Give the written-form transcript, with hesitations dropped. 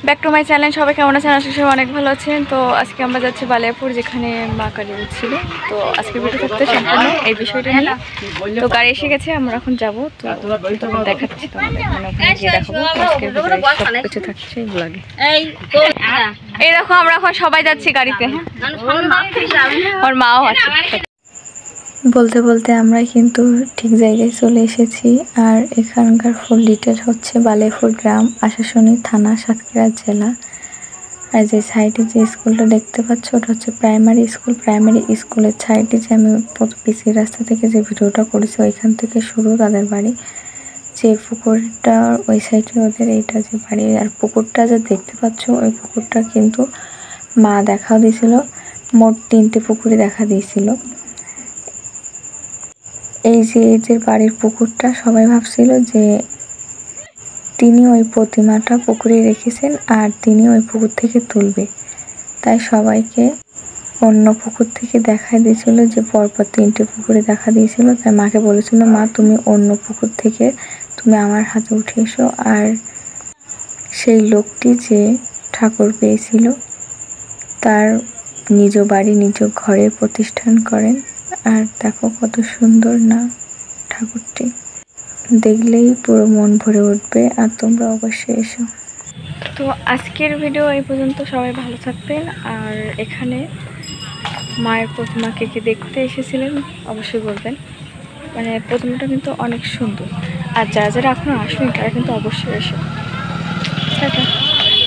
Back to my channel. সবাই কেমন আছেন? আজকে সবাই অনেক ভালো আছেন। তো আজকে আমরা যাচ্ছি বালিয়াপুর, যেখানে মা কালী ছিল। তো আজকে ভিডিও থাকতে সম্পূর্ণ এই বিষয়টা নিয়ে। তো গাড়ি এসে গেছে, আমরা এখন যাবো। তো তখন দেখাচ্ছি তোমাদের, মানে ওখানে গিয়ে দেখাবো। আজকের ভিডিও সব কিছু থাকছে এই ব্লগে। এই দেখো আমরা এখন সবাই যাচ্ছি গাড়িতে। ওর মাও আছে। বলতে বলতে আমরা কিন্তু ঠিক জায়গায় চলে এসেছি। আর এখানকার ফুল ডিটেল হচ্ছে বালিয়াপুর গ্রাম, আশাশুনি থানা, সাতক্ষীরা জেলা। আর যে সাইডে যে স্কুলটা দেখতে পাচ্ছ ওটা হচ্ছে প্রাইমারি স্কুল। প্রাইমারি স্কুলের সাইডে যে আমি পিসি রাস্তা থেকে যে ভিডিওটা করেছি ওইখান থেকে শুরু তাদের বাড়ি। যে পুকুরটা ওই সাইডে ওদের এইটা যে বাড়ি। আর পুকুরটা যে দেখতে পাচ্ছ ওই পুকুরটা কিন্তু মা দেখাও দিয়েছিল। মোট 3টে পুকুরে দেখা দিয়েছিল। এই যে বাড়ির পুকুরটা সবাই ভাবছিল যে তিনি ওই প্রতিমাটা পুকুরে রেখেছেন আর তিনি ওই পুকুর থেকে তুলবে, তাই সবাইকে অন্য পুকুর থেকে দেখাই দিয়েছিল। যে পরপর 3টে পুকুরে দেখা দিয়েছিল, তাই মাকে বলেছিল মা তুমি অন্য পুকুর থেকে তুমি আমার হাতে উঠে এসো। আর সেই লোকটি যে ঠাকুর পেয়েছিল তার নিজ বাড়ি নিজ ঘরে প্রতিষ্ঠান করেন। আর দেখো কত সুন্দর না ঠাকুরটি, দেখলেই পুরো মন ভরে উঠবে। আর তোমরা অবশ্যই এসো। তো আজকের ভিডিও এই পর্যন্ত। সবাই ভালো থাকবেন। আর এখানে মায়ের প্রতিমাকে কি দেখতে এসেছিলেন অবশ্যই বলবেন। মানে প্রতিমাটা কিন্তু অনেক সুন্দর। আর যারা যারা এখনো আসেনি তারা কিন্তু অবশ্যই এসো।